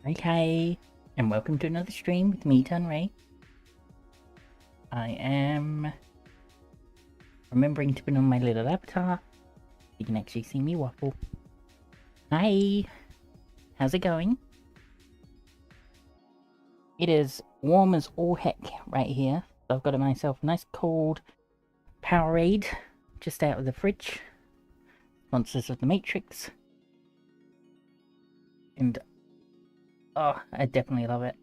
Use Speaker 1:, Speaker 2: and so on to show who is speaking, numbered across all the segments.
Speaker 1: Okay, and welcome to another stream with me, Ray. I am remembering to put on my little avatar. You can actually see me waffle. Hi, how's it going? It is warm as all heck right here. So I've got myself a nice cold Powerade just out of the fridge. Monsters of the Matrix. And oh, I definitely love it.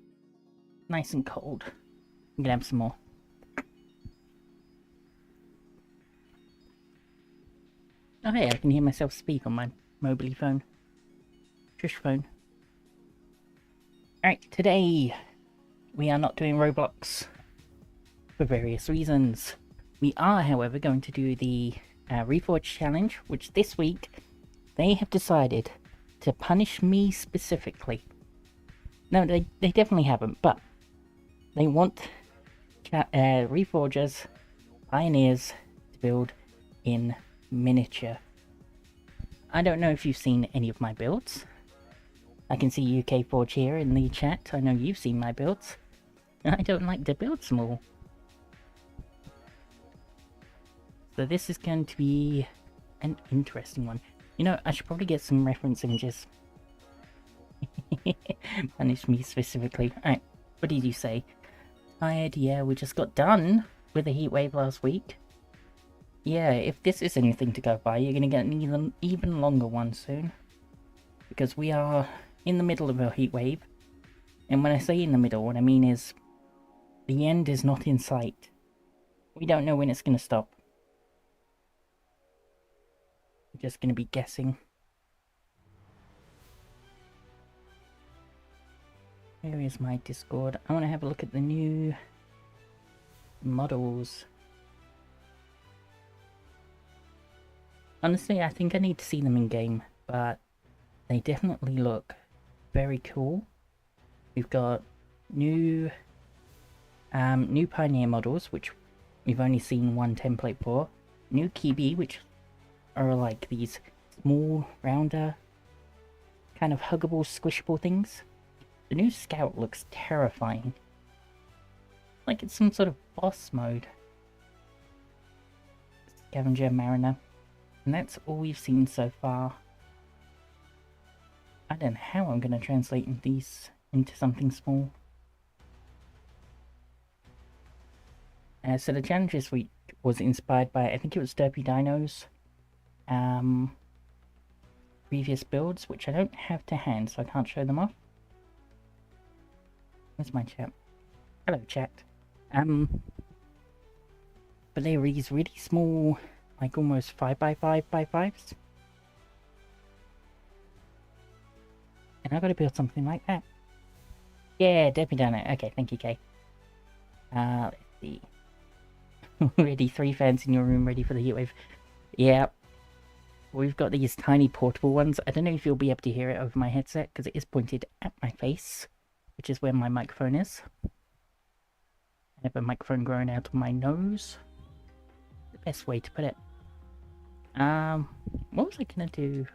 Speaker 1: Nice and cold. I'm gonna have some more. Oh hey, I can hear myself speak on my mobile phone. Trish phone. Alright, today we are not doing Roblox for various reasons. We are, however, going to do the Reforj challenge, which this week they have decided to punish me specifically. No, they definitely haven't, but they want Reforgers, pioneers, to build in miniature. I don't know if you've seen any of my builds. I can see UK Forge here in the chat. I know you've seen my builds. I don't like to build small. So this is going to be an interesting one. You know, I should probably get some reference images. Punish me specifically. Alright, what did you say? Tired? Yeah, we just got done with a heatwave last week. Yeah, if this is anything to go by, you're going to get an even longer one soon. Because we are in the middle of a heatwave. And when I say in the middle, what I mean is the end is not in sight. We don't know when it's going to stop. We're just going to be guessing. Where is my Discord? I want to have a look at the new models. Honestly, I think I need to see them in game, but they definitely look very cool. We've got new Pioneer models, which we've only seen one template for. New Kibi, which are like these small, rounder, kind of huggable, squishable things. The new Scout looks terrifying. Like it's some sort of boss mode. Scavenger Mariner. And that's all we've seen so far. I don't know how I'm going to translate these into something small. So the challenge this week was inspired by, I think it was Derpy Dino's previous builds, which I don't have to hand, so I can't show them off. Where's my chat? Hello, chat. But they were these really small, like almost 5x5x5s. And I've got to build something like that. Yeah, Debbie done it. Okay, thank you, Kay. Let's see. Already 3 fans in your room ready for the heatwave. Yeah. We've got these tiny portable ones. I don't know if you'll be able to hear it over my headset, because it is pointed at my face, which is where my microphone is. I have a microphone growing out of my nose. The best way to put it. What was I gonna do?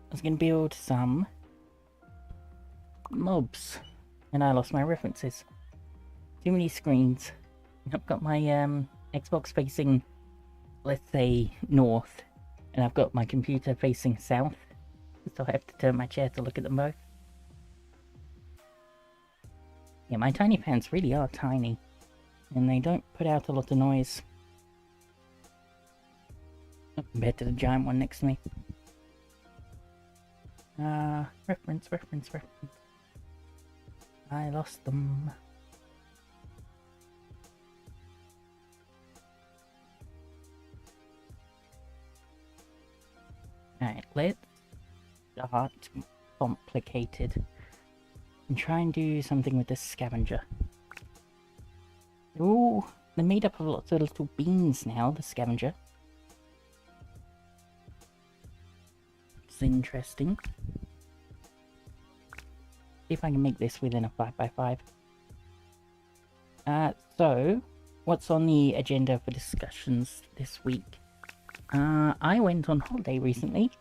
Speaker 1: I was going to build some mobs, and I lost my references. Too many screens. I've got my Xbox facing, let's say, north, and I've got my computer facing south, so I have to turn my chair to look at them both. Yeah, my tiny pants really are tiny, and they don't put out a lot of noise compared to the giant one next to me. Reference. I lost them. Alright, let's start complicated and try and do something with this scavenger. Ooh, they're made up of lots of little beans now, the scavenger. It's interesting. See if I can make this within a 5x5. So, what's on the agenda for discussions this week? I went on holiday recently,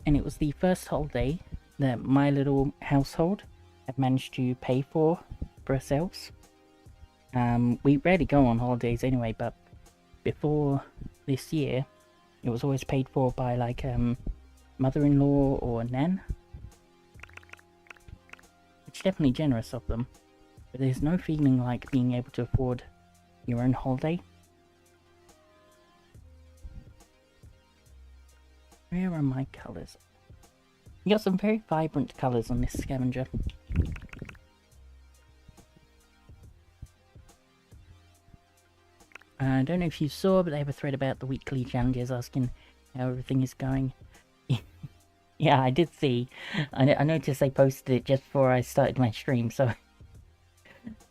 Speaker 1: and it was the first holiday that my little household have managed to pay for ourselves. We rarely go on holidays anyway, but before this year, it was always paid for by like mother-in-law or nan, which is definitely generous of them. But there's no feeling like being able to afford your own holiday. Where are my colours? You got some very vibrant colours on this scavenger. I don't know if you saw, but they have a thread about the weekly challenges asking how everything is going. Yeah, I did see. I noticed they posted it just before I started my stream, so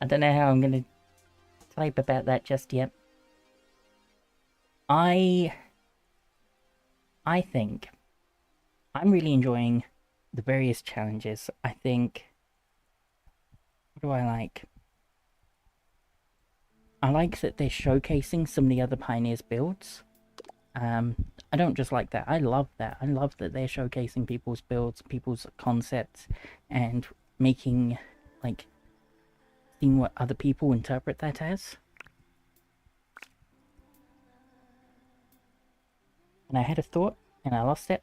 Speaker 1: I don't know how I'm going to type about that just yet. I think I'm really enjoying the various challenges. I think... What do I like? I like that they're showcasing some of the other Pioneers builds. I don't just like that. I love that. I love that they're showcasing people's builds, people's concepts, and making, like, seeing what other people interpret that as. And I had a thought, and I lost it.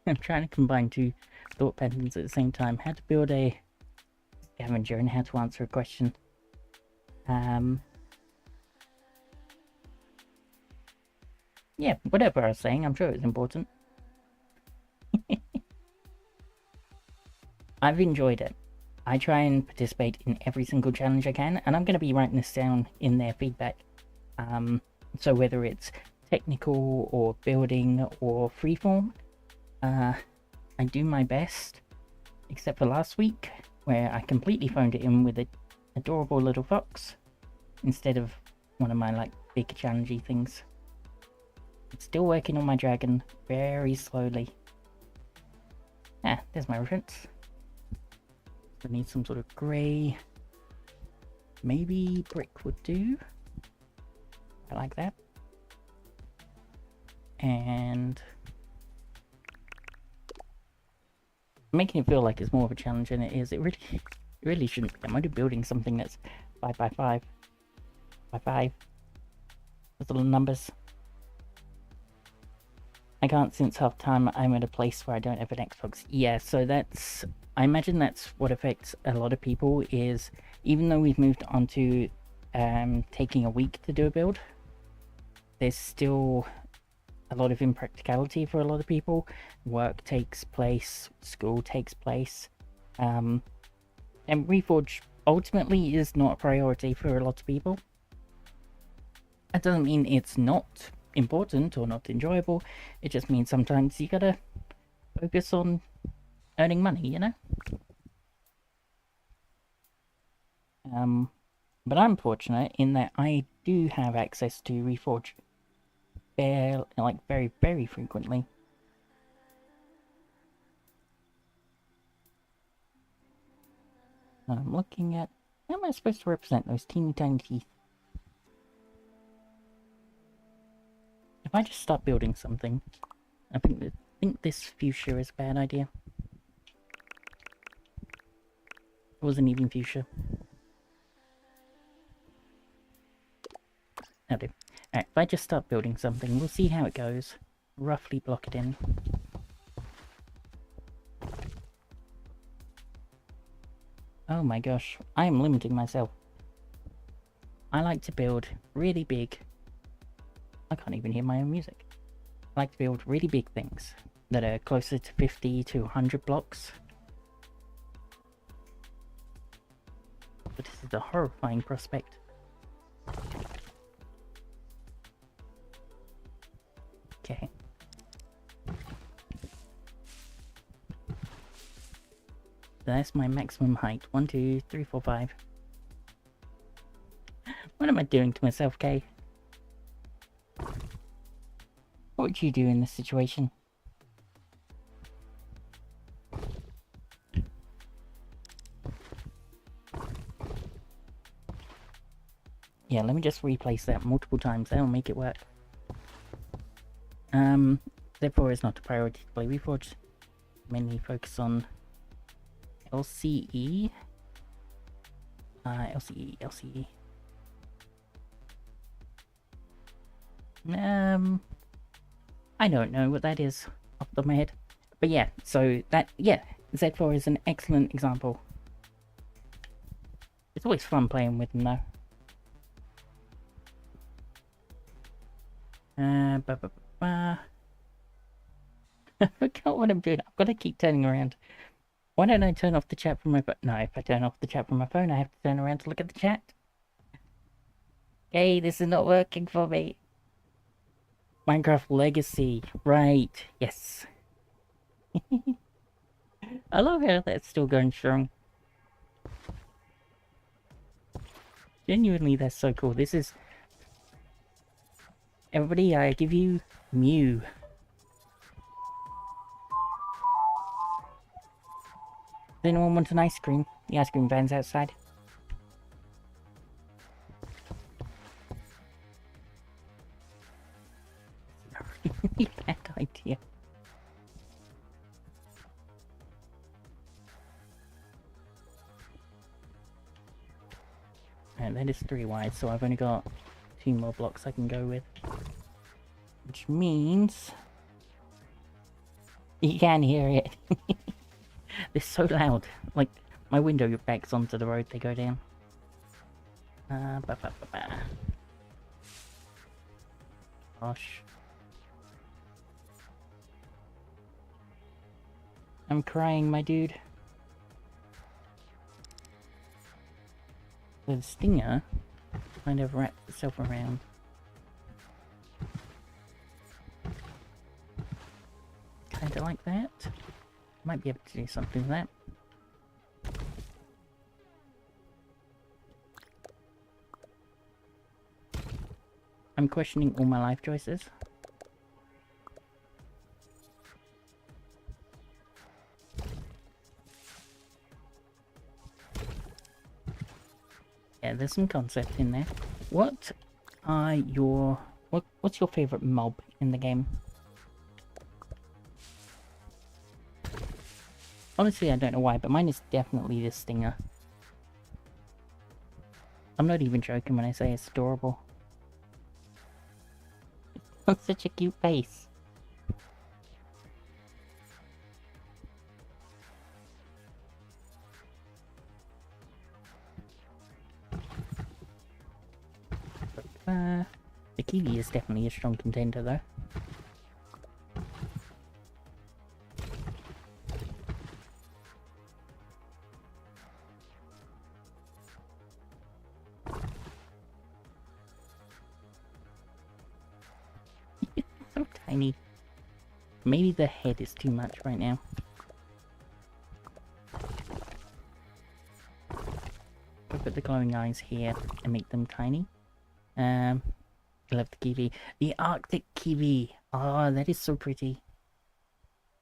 Speaker 1: I'm trying to combine two thought patterns at the same time. How to build a scavenger and how to answer a question. Yeah, whatever I was saying, I'm sure it was important. I've enjoyed it. I try and participate in every single challenge I can, and I'm going to be writing this down in their feedback. So whether it's technical or building or freeform, I do my best, except for last week, where I completely phoned it in with an adorable little fox, instead of one of my, like, big challengey things. It's still working on my dragon, very slowly. Ah, there's my reference. I need some sort of grey. Maybe brick would do. I like that. And making it feel like it's more of a challenge than it is. It really shouldn't be. I'm only building something that's 5 by 5 by 5. Those little numbers. I can't since half time. I'm at a place where I don't have an Xbox. Yeah, so that's... I imagine that's what affects a lot of people, is even though we've moved on to taking a week to do a build, there's still a lot of impracticality for a lot of people. Work takes place, school takes place, and Reforj ultimately is not a priority for a lot of people. That doesn't mean it's not important or not enjoyable, it just means sometimes you gotta focus on earning money, you know? But I'm fortunate in that I do have access to Reforj very, very frequently. I'm looking at... How am I supposed to represent those teeny tiny teeth? If I just start building something, I think this fuchsia is a bad idea. It wasn't even fuchsia. That'll do. Alright, if I just start building something, we'll see how it goes. Roughly block it in. Oh my gosh, I am limiting myself. I like to build really big... I can't even hear my own music. I like to build really big things that are closer to 50 to 100 blocks. But this is a horrifying prospect. Okay. That's my maximum height. 1, 2, 3, 4, 5. What am I doing to myself, Kay? What would you do in this situation? Yeah, let me just replace that multiple times. That'll make it work. Therefore, it's not a priority to play Reforged. Mainly focus on LCE. LCE. I don't know what that is off the top of my head. But yeah, so that, yeah, Z4 is an excellent example. It's always fun playing with them though. I forgot what I'm doing. I've got to keep turning around. Why don't I turn off the chat from my phone? No, if I turn off the chat from my phone, I have to turn around to look at the chat. Hey, this is not working for me. Minecraft Legacy. Right, yes. I love how that's still going strong. Genuinely, that's so cool. This is... Everybody, I give you Mew. Does anyone want an ice cream? The ice cream van's outside. Really bad idea. And that is 3 wide, so I've only got 2 more blocks I can go with. Which means... You can hear it. They're so loud. Like, my window backs onto the road they go down. Gosh. I'm crying, my dude. The stinger kind of wraps itself around. Kind of like that. Might be able to do something with that. I'm questioning all my life choices. Yeah, there's some concept in there. What are your... What's your favourite mob in the game? Honestly, I don't know why, but mine is definitely the stinger. I'm not even joking when I say it's adorable. It's such a cute face. The kiwi is definitely a strong contender though. So tiny. Maybe the head is too much right now. I'll put the glowing eyes here and make them tiny. I love the kiwi. The Arctic kiwi. Oh, that is so pretty.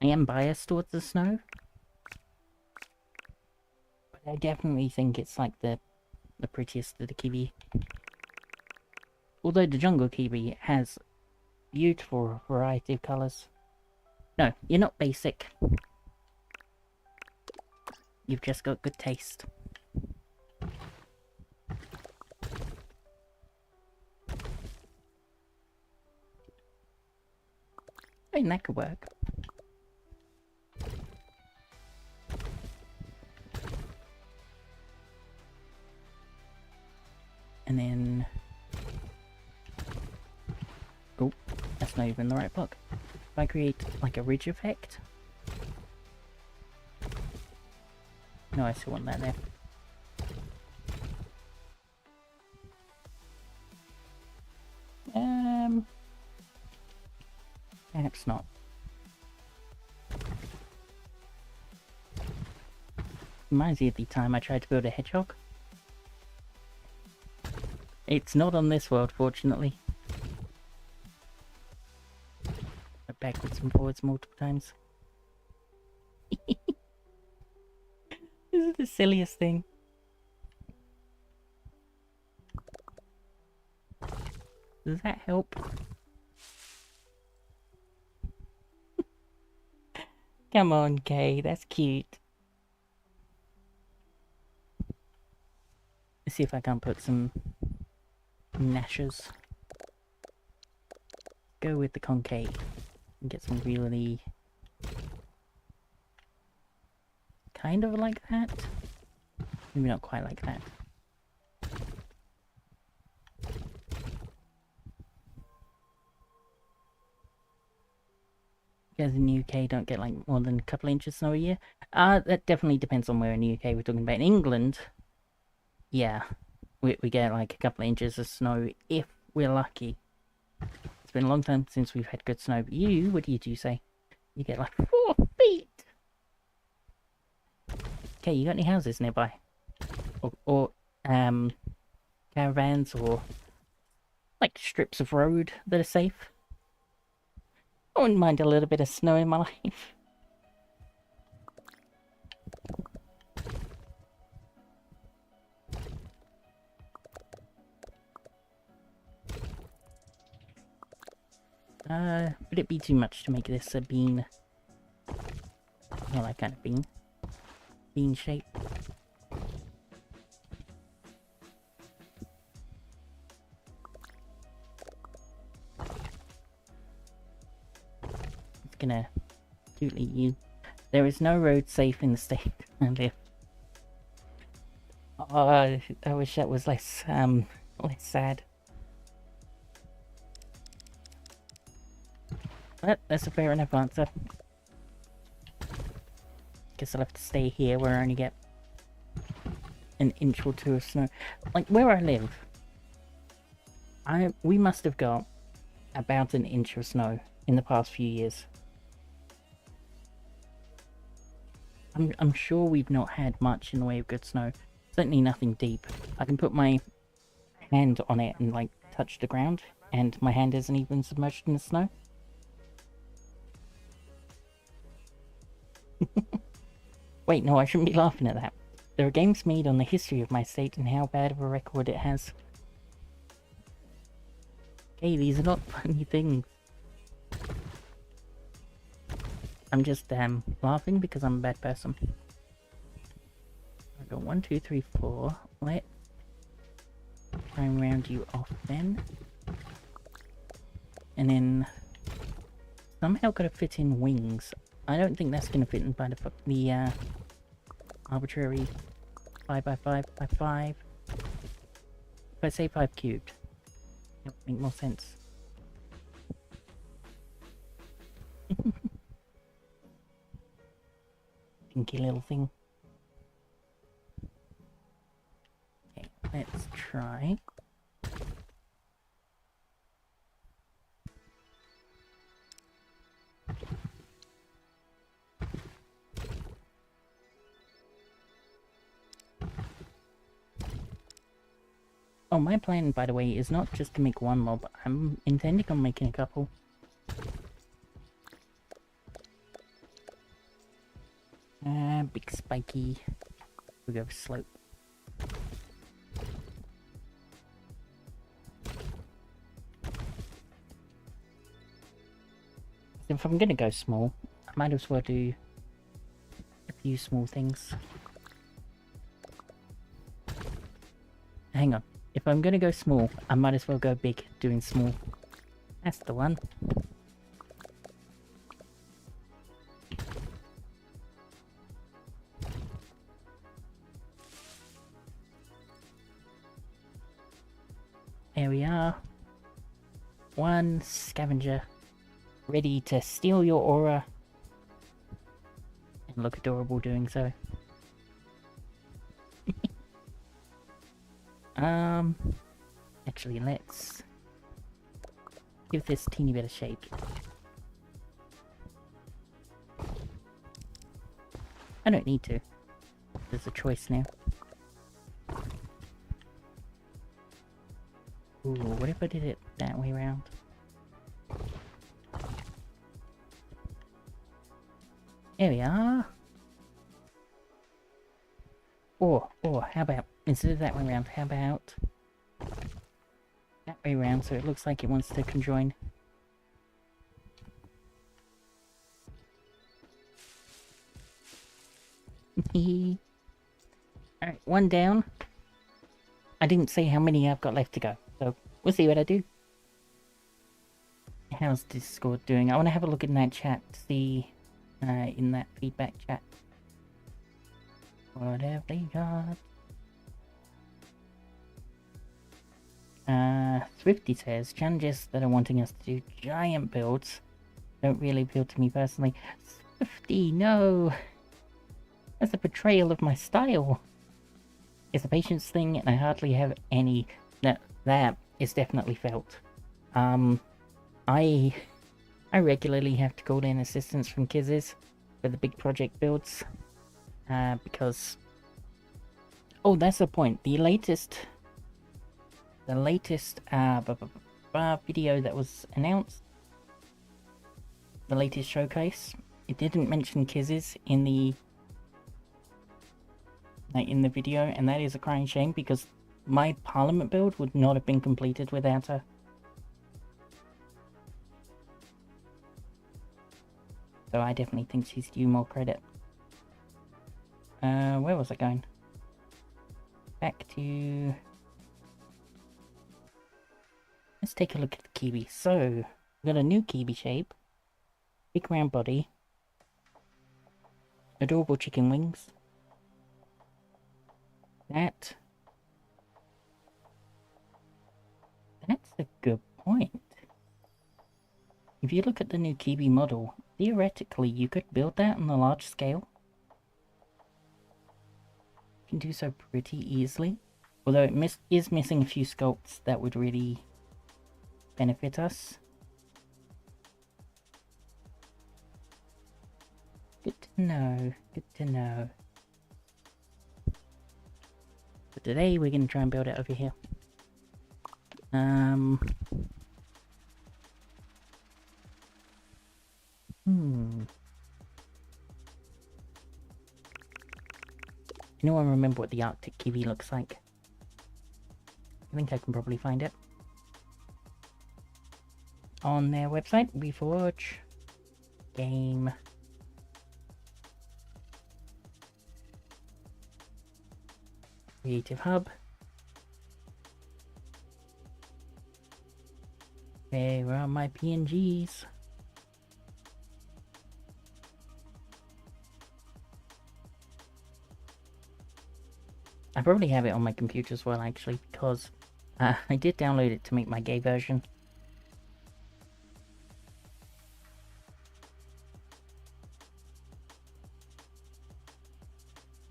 Speaker 1: I am biased towards the snow. But I definitely think it's like the prettiest of the kiwi. Although the jungle kiwi has beautiful variety of colours. No, you're not basic. You've just got good taste. I think that could work. And then... Oh, that's not even the right block. If I create like a ridge effect... No, I still want that there. Perhaps not. Reminds me of the time I tried to build a hedgehog. It's not on this world, fortunately. Went backwards and forwards multiple times. This is the silliest thing. Does that help? Come on, Kay, that's cute. Let's see if I can't put some gnashes. Go with the concave and get some really kind of like that. Maybe not quite like that. You guys in the UK don't get like more than a couple inches of snow a year. That definitely depends on where in the UK we're talking about. In England, yeah, we get like a couple of inches of snow if we're lucky. It's been a long time since we've had good snow. But you, what do you say? You get like 4 feet. Okay, you got any houses nearby? Or caravans or like strips of road that are safe? I wouldn't mind a little bit of snow in my life. Would it be too much to make this a bean? Well, that kind of bean. Bean shape. It's gonna cutely you. There is no road safe in the state I live. Oh, I wish that was less sad. But that's a fair enough answer. Guess I'll have to stay here where I only get an inch or two of snow. Like where I live, we must have got about an inch of snow in the past few years. I'm sure we've not had much in the way of good snow. Certainly nothing deep. I can put my hand on it and like touch the ground, and my hand isn't even submerged in the snow. Wait, no, I shouldn't be laughing at that. There are games made on the history of my state and how bad of a record it has. Okay, these are not funny things. I'm just laughing because I'm a bad person. I go 1, 2, 3, 4. Let's try and round you off then. And then somehow gotta fit in wings. I don't think that's gonna fit in by the arbitrary 5 by 5 by 5. If I say 5 cubed, it would make more sense. Pinky little thing. Okay, let's try. Oh, my plan, by the way, is not just to make one mob. I'm intending on making a couple. Big spiky. We go for slope. If I'm gonna go small, I might as well do a few small things. Hang on. If I'm gonna go small, I might as well go big doing small. That's the one. There we are. One scavenger ready to steal your aura and look adorable doing so. Actually, let's give this teeny bit of shape. I don't need to. There's a choice now. Ooh, what if I did it that way around? There we are. Or how about, instead of that way around, how about that way around so it looks like it wants to conjoin? Alright, one down. I didn't say how many I've got left to go, so we'll see what I do. How's Discord doing? I want to have a look in that chat to see, in that feedback chat, what have they got? Swifty says, challenges that are wanting us to do giant builds don't really appeal to me personally. Swifty, no! That's a betrayal of my style. It's a patience thing, and I hardly have any. No, that is definitely felt. I regularly have to call in assistance from Kizzes for the big project builds, because... Oh, that's the point. The latest video that was announced, the latest showcase, it didn't mention Kizzes in the video, and that is a crying shame because my Parliament build would not have been completed without her. So I definitely think she's due more credit. Where was I going? Back to... Let's take a look at the kiwi. So, we've got a new kiwi shape. Big round body. Adorable chicken wings. That's a good point. If you look at the new kiwi model, theoretically you could build that on a large scale. You can do so pretty easily. Although it is missing a few sculpts that would really benefit us. Good to know, good to know. But today we're going to try and build it over here. Anyone remember what the Arctic kiwi looks like? I think I can probably find it on their website, Reforj Game. Creative Hub. Okay, where are my PNGs? I probably have it on my computer as well, actually, because I did download it to make my gay version.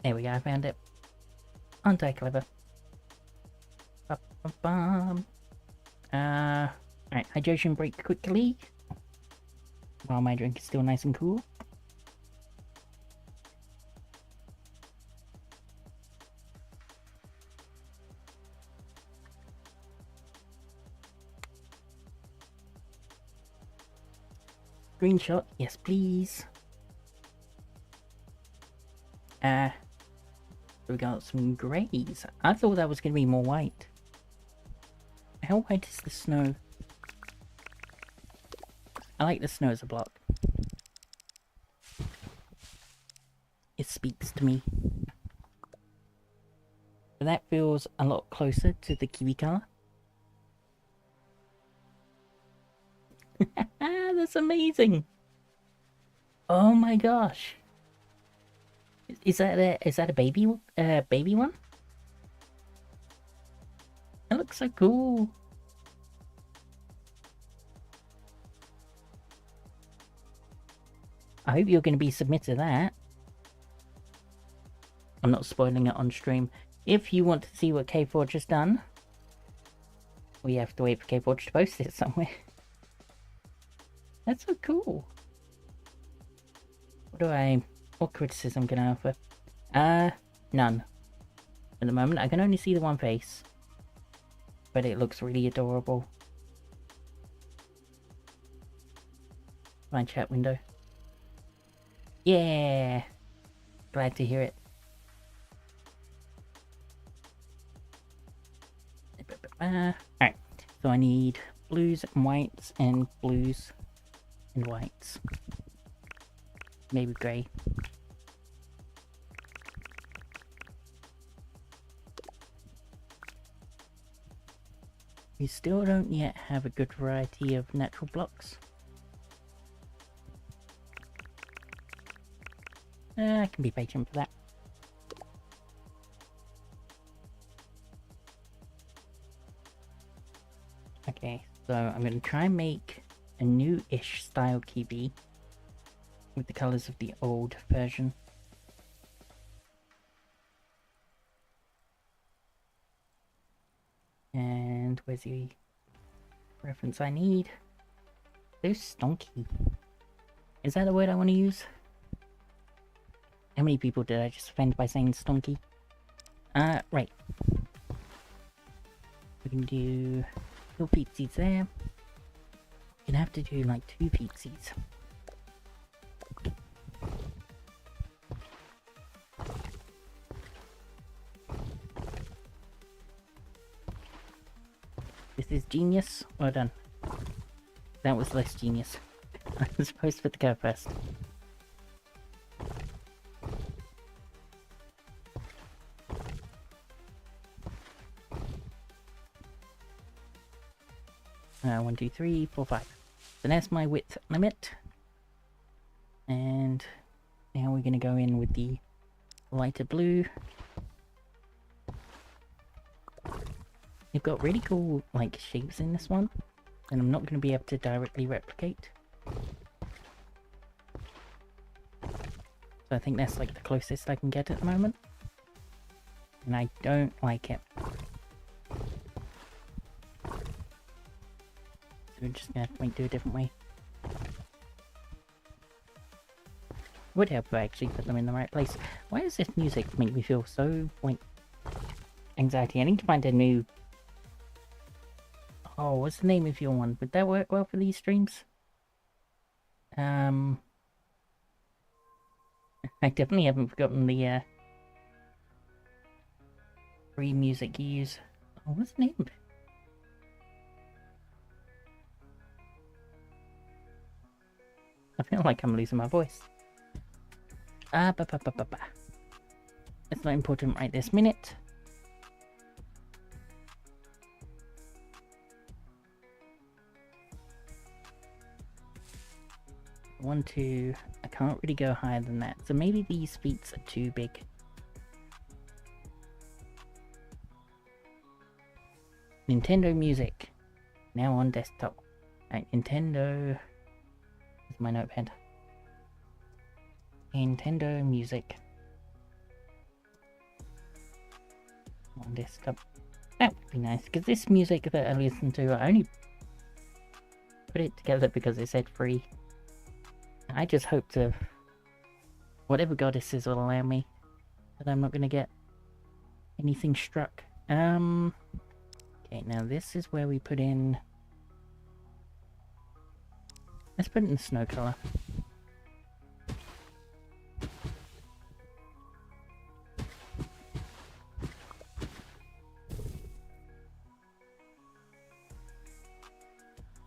Speaker 1: There we go, I found it. Aren't I clever? Alright, hydration break quickly. While my drink is still nice and cool. Screenshot, yes please. We got some greys. I thought that was going to be more white. How white is the snow? I like the snow as a block. It speaks to me. But that feels a lot closer to the kiwi color. That's amazing. Oh my gosh. Is that a baby one? That looks so cool. I hope you're going to be submitted that. I'm not spoiling it on stream. If you want to see what Kforge has done, we have to wait for Kforge to post it somewhere. That's so cool. What criticism can I offer? None. At the moment, I can only see the one face. But it looks really adorable. My chat window. Yeah! Glad to hear it. Alright, so I need blues and whites and blues and whites. Maybe grey. We still don't yet have a good variety of natural blocks. I can be patient for that. Okay, so I'm going to try and make a new-ish style key with the colours of the old version. And where's the reference I need? So stonky. Is that the word I want to use? How many people did I just offend by saying stonky? Right. We can do little pixies there. We're gonna have to do like 2 pixies. This is genius. Well done. That was less genius. I was supposed to put the curve first. One, two, three, four, five. So that's my width limit. And now we're going to go in with the lighter blue. You've got really cool like shapes in this one, and I'm not going to be able to directly replicate. So I think that's like the closest I can get at the moment. And I don't like it. So we're just going to do a different way. Would help if I actually put them in the right place. Why does this music make me feel so like anxiety? I need to find a new... Oh, what's the name of your one? Would that work well for these streams? I definitely haven't forgotten the free music you use. Oh, what's the name of it? I feel like I'm losing my voice. It's not important right this minute. One, two. I can't really go higher than that. So maybe these feet are too big. Nintendo Music. Now on desktop. Right, Nintendo. Where's my notepad? Nintendo Music. On desktop. That would be nice, because this music that I listen to, I only put it together because it said free. I just hope to, whatever goddesses will allow me, that I'm not going to get anything struck. Okay, now this is where we put in, let's put it in snow color.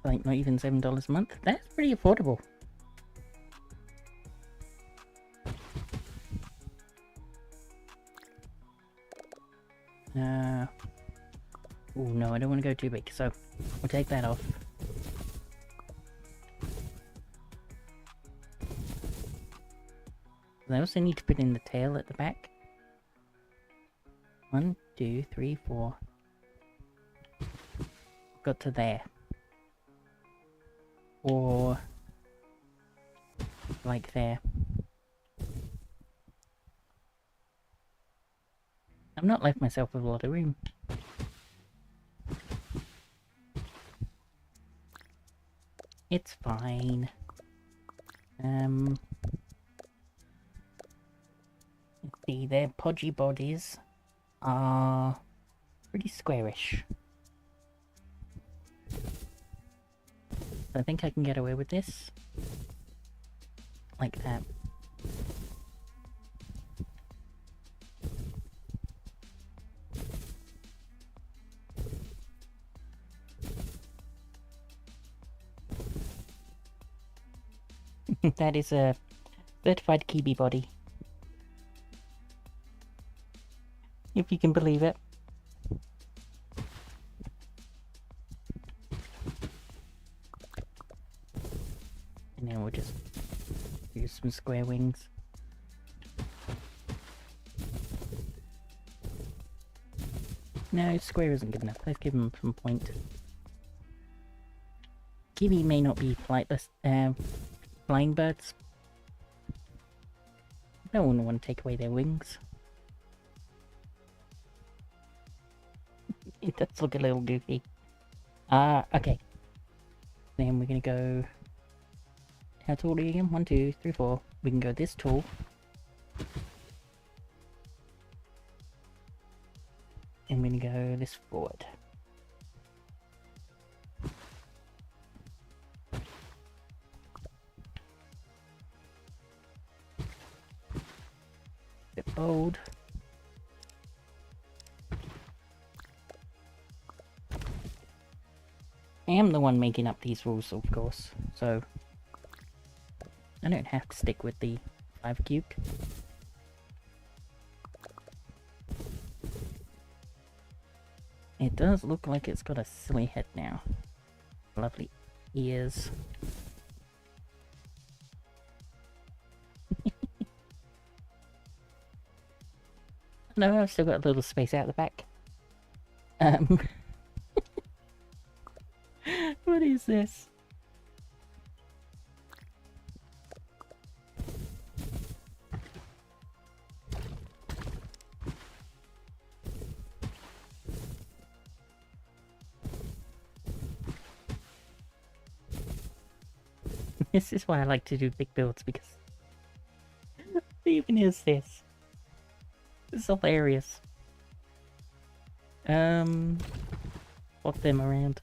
Speaker 1: Like not even $7 a month. That's pretty affordable. Oh no, I don't want to go too big, so we'll take that off. I also need to put in the tail at the back. 1, 2, 3, 4. Got to there. Or like there. I've not left myself with a lot of room. It's fine. Let's see, their podgy bodies are pretty squarish. So I think I can get away with this. Like that. That is a certified Kiwi body. If you can believe it. And then we'll just do some square wings. No, square isn't good enough. Let's give him some point. Kiwi may not be flightless, flying birds. No one want to take away their wings. It does look a little goofy. Okay. Then we're gonna go... How tall are you again? 1, 2, 3, 4. We can go this tall. And we're gonna go this forward. Bit bold. I am the one making up these rules, of course, so I don't have to stick with the 5 cubed. It does look like it's got a silly head now. Lovely ears. No, I've still got a little space out the back. What is this? This is why I like to do big builds, because what even is this? It's hilarious. Swap them around.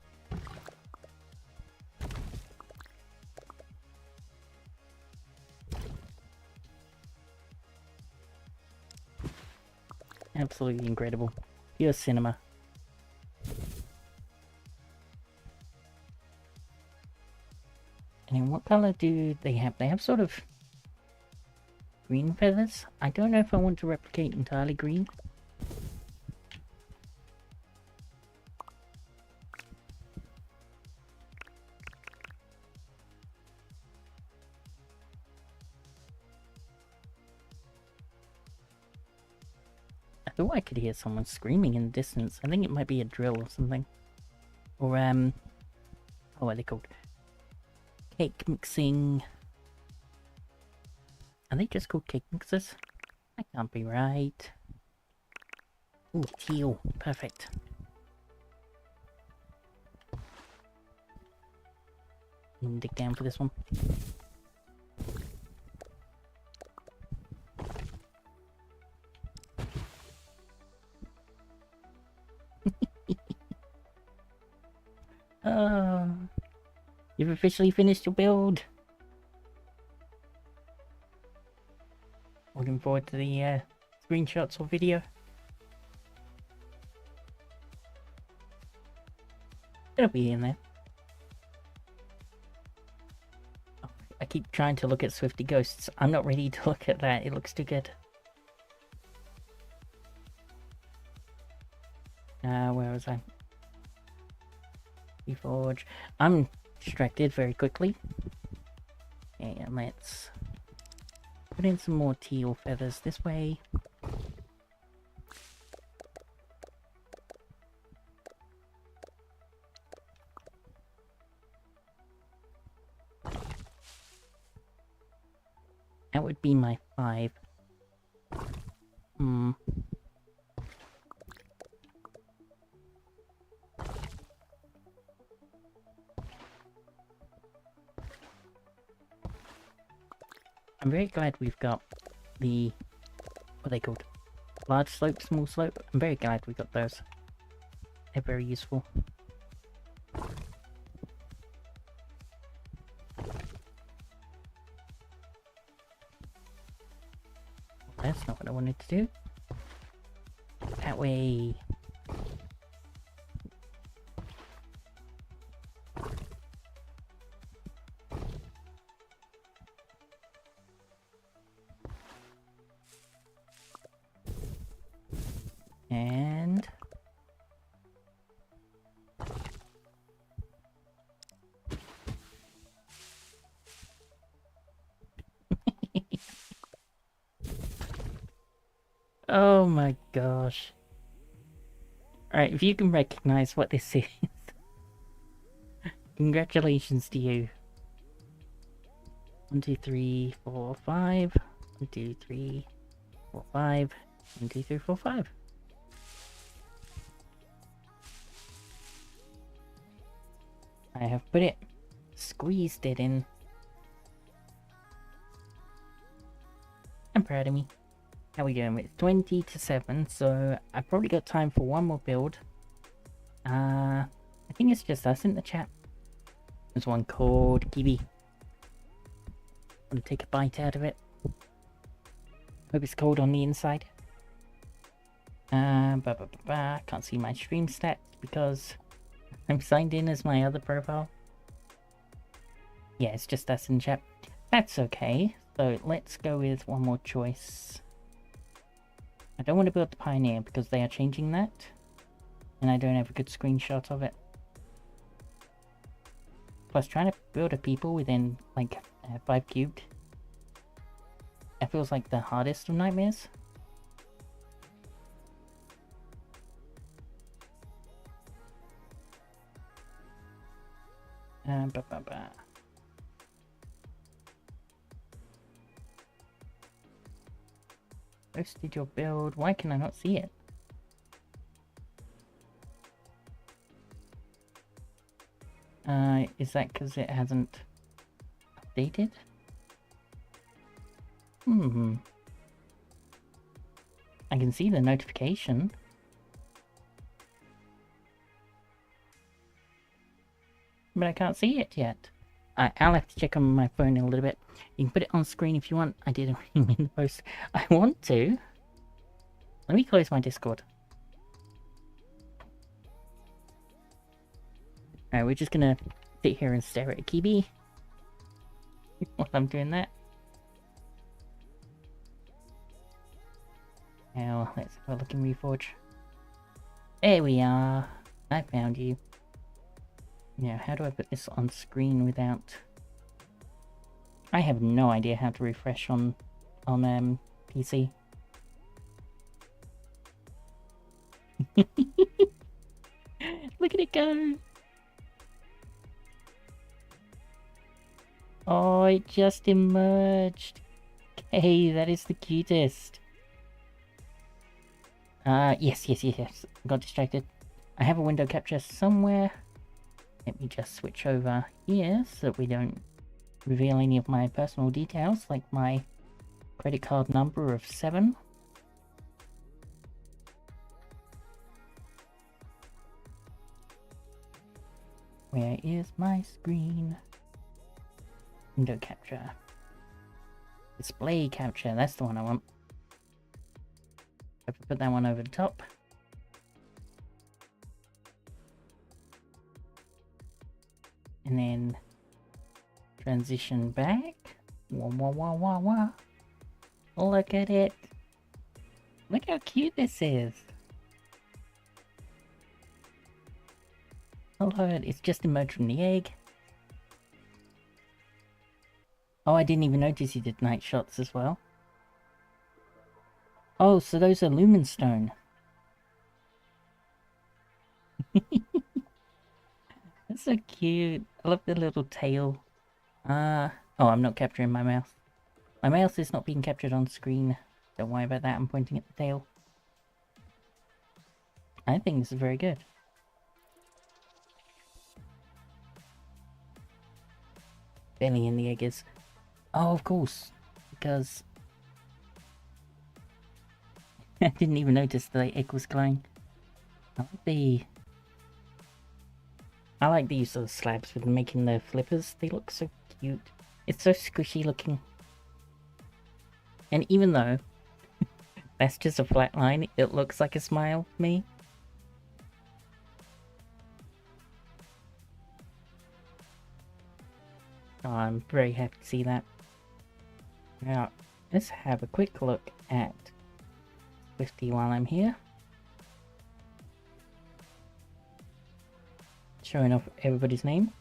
Speaker 1: Absolutely incredible. Pure cinema. And what color do they have? They have sort of green feathers. I don't know if I want to replicate entirely green. I thought I could hear someone screaming in the distance. I think it might be a drill or something. Or, oh, what are they called? Cake mixing. Are they just called cake mixers? That can't be right. Ooh, teal. Perfect. Dig down for this one. You've officially finished your build. Looking forward to the screenshots or video. It'll be in there. Oh, I keep trying to look at Swifty Ghosts. I'm not ready to look at that. It looks too good. Where was I? Reforj. I'm distracted very quickly. And let's put in some more teal feathers this way. That would be my 5. I'm very glad we've got the, what are they called? Large slope, small slope? I'm very glad we got those. They're very useful. That's not what I wanted to do. That way. And Oh my gosh. Alright, if you can recognize what this is, congratulations to you. 1, 2, 3, 4, 5. 1, 2, 3, 4, 5. 1, 2, 3, 4, 5. I have put it, squeezed it in. I'm proud of me. How we doing? It's 20 to 7, so I've probably got time for one more build. I think it's just us in the chat. There's one called Kiwi. Want to take a bite out of it. Hope it's cold on the inside. Can't see my stream stats because I'm signed in as my other profile. Yeah, it's just us in chat. That's okay. So let's go with one more choice. I don't want to build the Pioneer because they are changing that. And I don't have a good screenshot of it. Plus trying to build a people within like 5 cubed. That feels like the hardest of nightmares. Posted your build. Why can I not see it? Is that because it hasn't updated? I can see the notification. But I can't see it yet. I'll have to check on my phone in a little bit. You can put it on screen if you want. I didn't really mean the post. I want to. Let me close my Discord. Alright, we're just gonna sit here and stare at a Kiwi while I'm doing that. Now, let's have a look in Reforj. There we are. I found you. Now, how do I put this on screen without... I have no idea how to refresh on PC. Look at it go! Oh, it just emerged. Okay, that is the cutest. Yes. Got distracted. I have a window capture somewhere. Let me just switch over here so that we don't reveal any of my personal details, like my credit card number of 7. Where is my screen? Window capture. Display capture, that's the one I want. I have to put that one over the top. And then transition back. Wah. Look at it. Look how cute this is. I love it. It's just emerged from the egg. Oh, I didn't even notice he did night shots as well. Oh, so those are lumen stone. That's so cute. I love the little tail. Oh, I'm not capturing my mouse. My mouse is not being captured on screen. Don't worry about that, I'm pointing at the tail. I think this is very good. Belly in the egg is... Oh, of course. Because... I didn't even notice the egg was glowing. I like the use of the slabs with making the flippers. They look so cute. It's so squishy looking. And even though that's just a flat line, it looks like a smile to me. Oh, I'm very happy to see that. Now, let's have a quick look at Swifty while I'm here. Showing off everybody's name.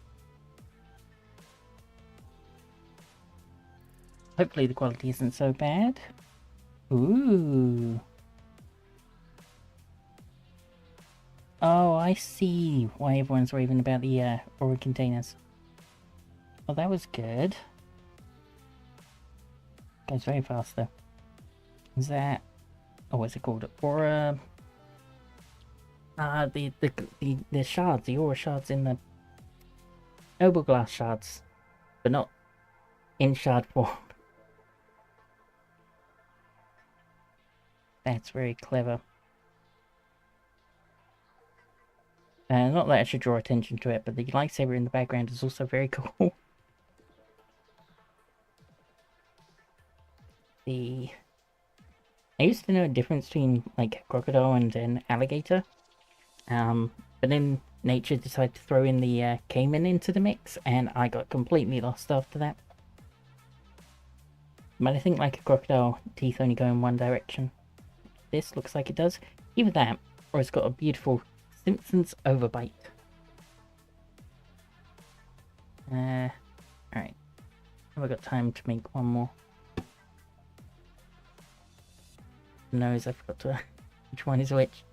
Speaker 1: Hopefully the quality isn't so bad. Ooh. Oh, I see why everyone's raving about the aura containers. Well, that was good. Goes very fast though. Is that... Oh, what's it called? Aura... the shards, the aura shards in the... Noble glass shards. But not in shard form. That's very clever. Not that I should draw attention to it, but the lightsaber in the background is also very cool. I used to know the difference between like crocodile and an alligator. But then nature decided to throw in the caiman into the mix, and I got completely lost after that. But I think like a crocodile, teeth only go in one direction. This looks like it does. Either that, or it's got a beautiful Simpsons overbite. Alright. Have I got time to make one more? Nose, I forgot to... which one is which?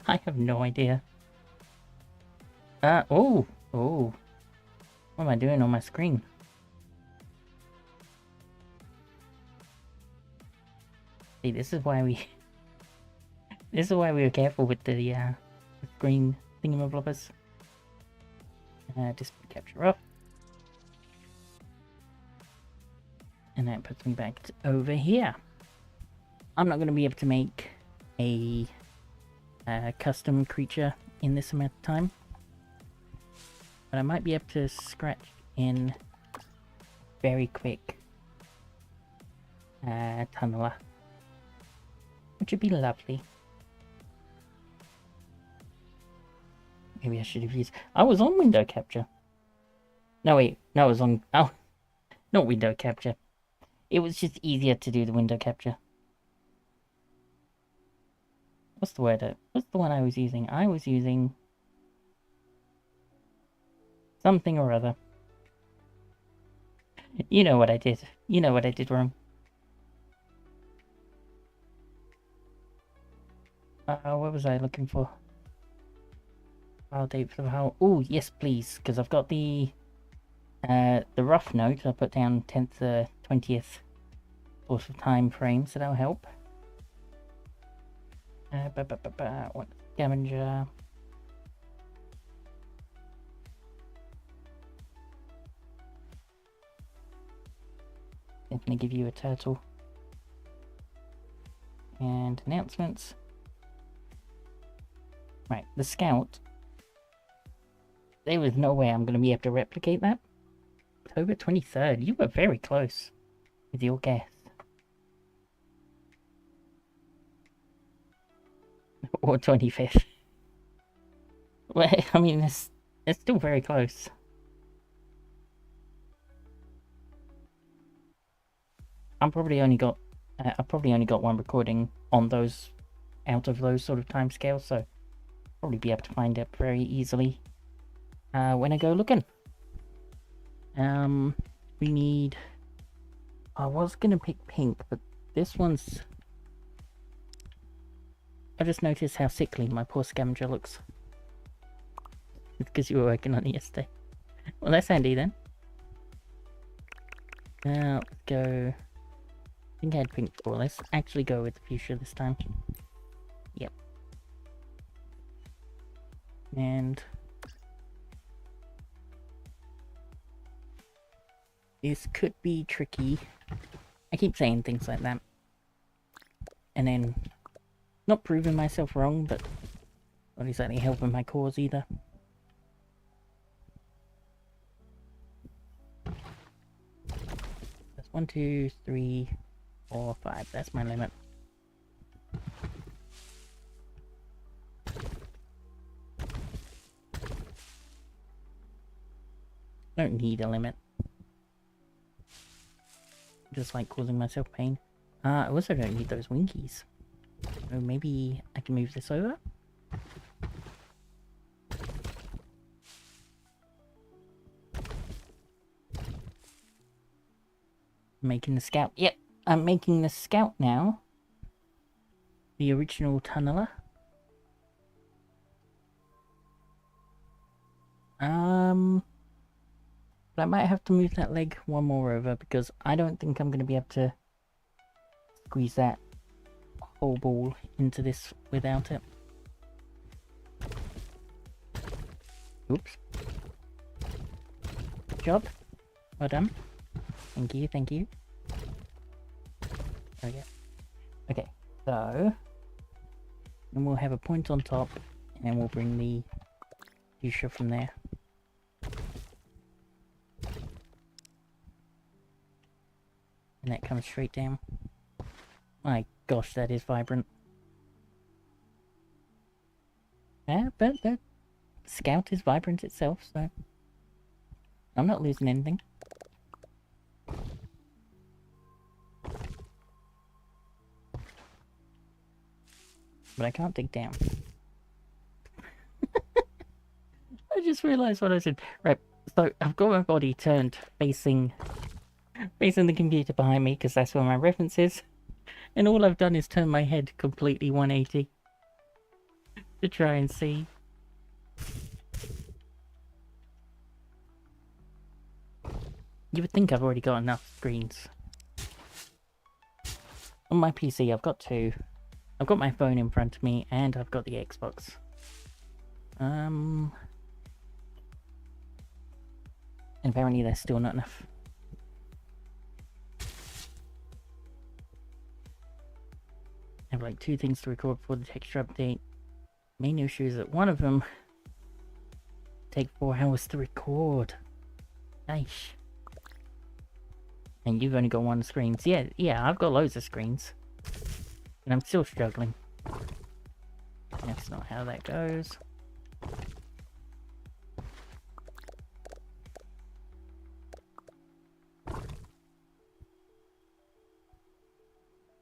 Speaker 1: I have no idea. Oh! What am I doing on my screen? See, this is why we... this is why we were careful with the screen thingamablobbers. Display capture off. And that puts me back over here. I'm not going to be able to make a custom creature in this amount of time. But I might be able to scratch in very quick tunneler. Which would be lovely. Maybe I should have used... I was on window capture. No, wait. No, I was on... Oh, not window capture. It was just easier to do the window capture. What's the word? What's the one I was using? I was using... something or other. You know what I did. You know what I did wrong. What was I looking for? File date for the file. Oh, yes, please, because I've got the rough note. I put down 10th to 20th sort of time frame, so that'll help. What scavenger? Definitely give you a turtle. And announcements. Right, the scout. There was no way I'm going to be able to replicate that. October 23rd. You were very close with your guess. Or 25th. Well, I mean, it's still very close. I've probably only got one recording on those, out of those sort of timescales, so probably be able to find it very easily when I go looking. We need... I was gonna pick pink, but this one's... I just noticed how sickly my poor scavenger looks. It's because you were working on it yesterday. Well, that's handy then. Now, let's go... I think I had pink before. Let's actually go with the fuchsia this time. Yep. And... this could be tricky. I keep saying things like that. And then... not proving myself wrong, but... not exactly helping my cause either. That's 1, 2, 3, 4, 5. That's my limit. Don't need a limit. Just like causing myself pain. I also don't need those winkies. So maybe I can move this over. Making the scout. Yep, I'm making the scout now. The original tunneler. But I might have to move that leg one more over because I don't think I'm going to be able to squeeze that whole ball into this without it. Oops. Good job. Well done. Thank you, thank you. Okay. Okay, so then we'll have a point on top and we'll bring the fuchsia from there. And that comes straight down. My gosh, that is vibrant. Yeah, but the Scout is vibrant itself, so I'm not losing anything. But I can't dig down. I just realised what I said. Right, so I've got my body turned facing the computer behind me because that's where my reference is. And all I've done is turn my head completely 180 to try and see. You would think I've already got enough screens. On my PC, I've got two. I've got my phone in front of me, and I've got the Xbox. And apparently there's still not enough. I have like 2 things to record for the texture update. Main issue is that one of them take 4 hours to record. Nice. And you've only got 1 screen. So yeah, I've got loads of screens. And I'm still struggling. That's not how that goes.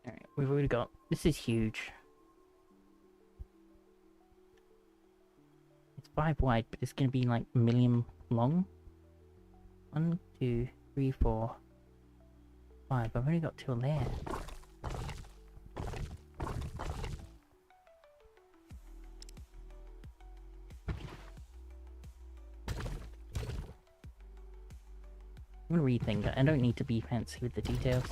Speaker 1: Alright, we've already got... This is huge. It's 5 wide, but it's going to be like a million long. 1, 2, 3, 4, 5. I've only got 2 there. I'm gonna rethink it. I don't need to be fancy with the details.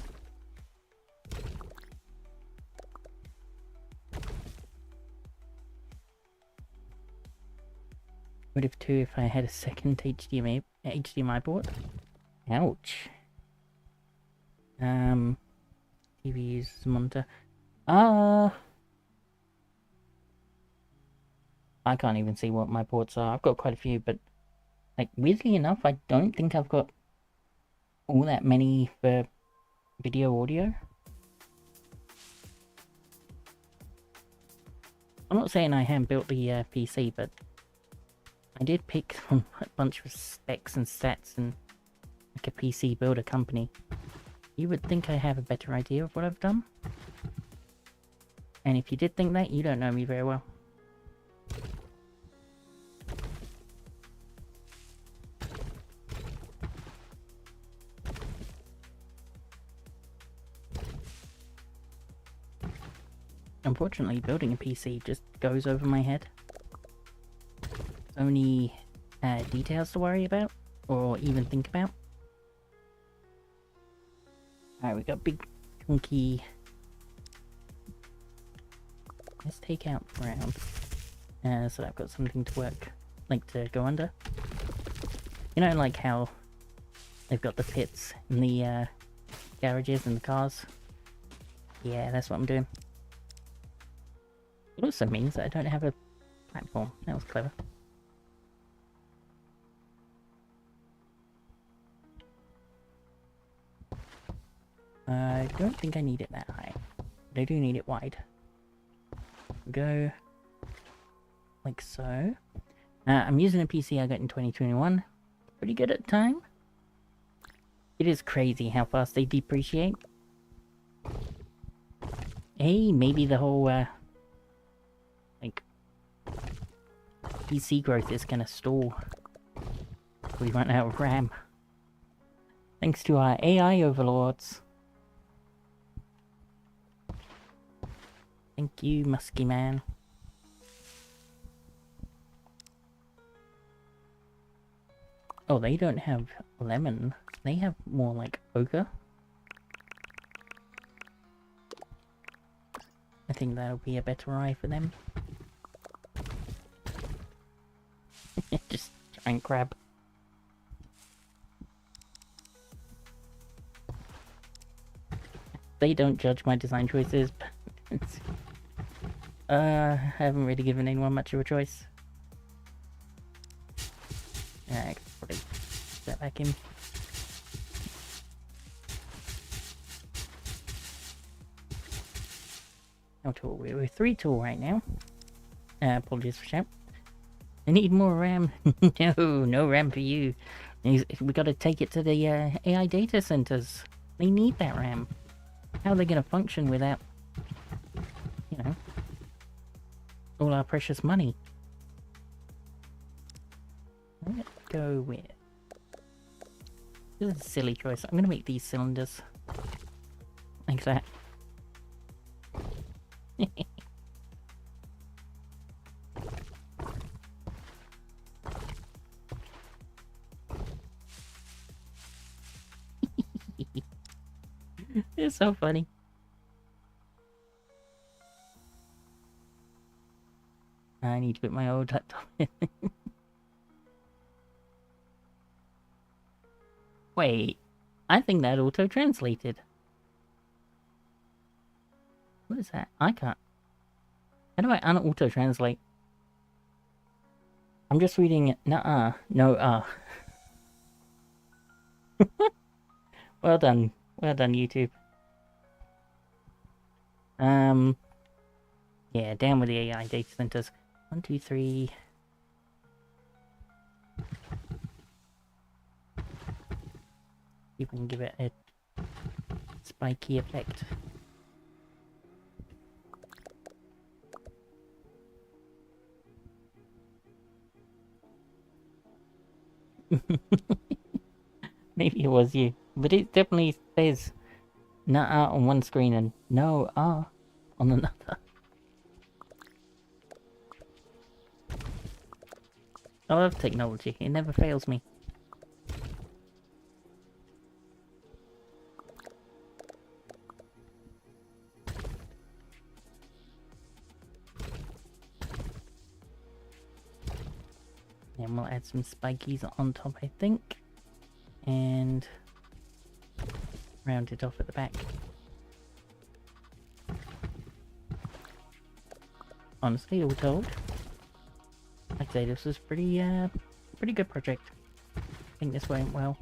Speaker 1: Would have 2 if I had a second HDMI port. Ouch. TV's monitor. I can't even see what my ports are. I've got quite a few, but like weirdly enough, I don't think I've got all that many for video audio. I'm not saying I haven't built the PC, but I did pick from a bunch of specs and stats and like a PC builder company. You would think I have a better idea of what I've done. And if you did think that, you don't know me very well. Unfortunately, building a PC just goes over my head. So many details to worry about, or even think about. Alright, we got big, chunky... Let's take out ground. So I've got something to work, like to go under. You know, like how they've got the pits in the garages and the cars? Yeah, that's what I'm doing. It also means that I don't have a platform. That was clever. I don't think I need it that high, but I do need it wide. Go like so. I'm using a PC I got in 2021. Pretty good at the time. It is crazy how fast they depreciate. Hey, maybe the whole like PC growth is gonna stall. We run out of RAM. Thanks to our AI overlords. Thank you, musky man. Oh, they don't have lemon. They have more like ochre. I think that'll be a better eye for them. Just giant crab. They don't judge my design choices, but I haven't really given anyone much of a choice. I could probably put that back in. How tall? We're 3 tall right now. Apologies for shout. I need more RAM. No RAM for you. We gotta take it to the AI data centers. They need that RAM. How are they gonna function without, you know, all our precious money? Let's go with... This is a silly choice. I'm gonna make these cylinders. Like that. It's so funny. I need to put my old laptop in. Wait, I think that auto-translated. What is that? I can't. How do I un-auto-translate? I'm just reading it. Nuh-uh. No, Well done. Well done, YouTube. Yeah, down with the AI data centers. 1, 2, 3. See if we can give it a spiky effect. Maybe it was you, but it definitely says "nah" on one screen and "no" on another. I love technology; it never fails me. And we'll add some spikies on top, I think. And round it off at the back. Honestly, all told, I'd say this was pretty good project. I think this went well.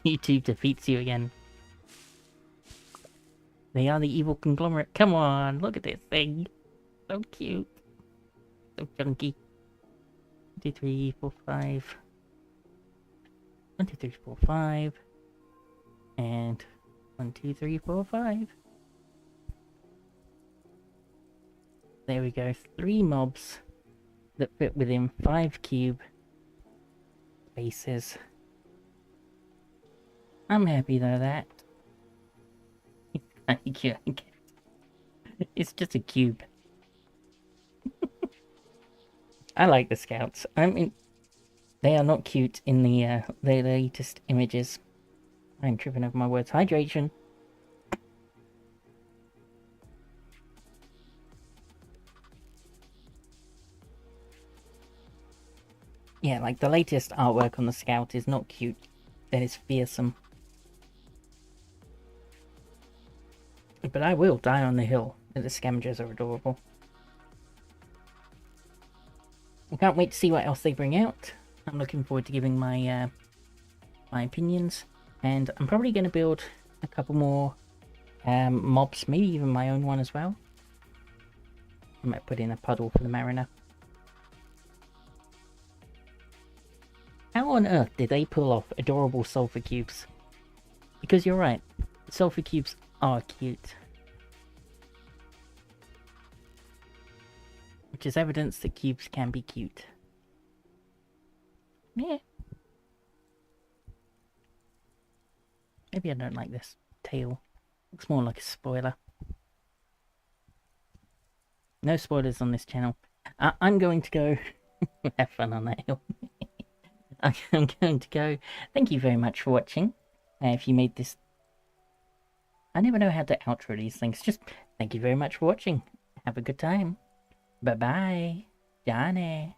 Speaker 1: YouTube defeats you again. They are the evil conglomerate. Come on, look at this thing. So cute. So chunky. 1, 2, 3, 4, 5. 1, 2, 3, 4, 5. And 1, 2, 3, 4, 5. There we go. 3 mobs that fit within 5 cube spaces. I'm happy though that. It's just a cube. I like the scouts. I mean, they are not cute in the latest images. I'm tripping over my words. Hydration. Yeah, like the latest artwork on the scout is not cute. That is fearsome. But I will die on the hill. The scavengers are adorable. I can't wait to see what else they bring out. I'm looking forward to giving my my opinions, and I'm probably going to build a couple more mobs, maybe even my own one as well. I might put in a puddle for the mariner. How on earth did they pull off adorable sulfur cubes? Because you're right, sulfur cubes are cute. Which is evidence that cubes can be cute. Yeah. Maybe I don't like this tail. Looks more like a spoiler. No spoilers on this channel. I'm going to go have fun on that hill. I'm going to go. Thank you very much for watching. If you made this... I never know how to outro these things. Just thank you very much for watching. Have a good time. Bye-bye. Johnny.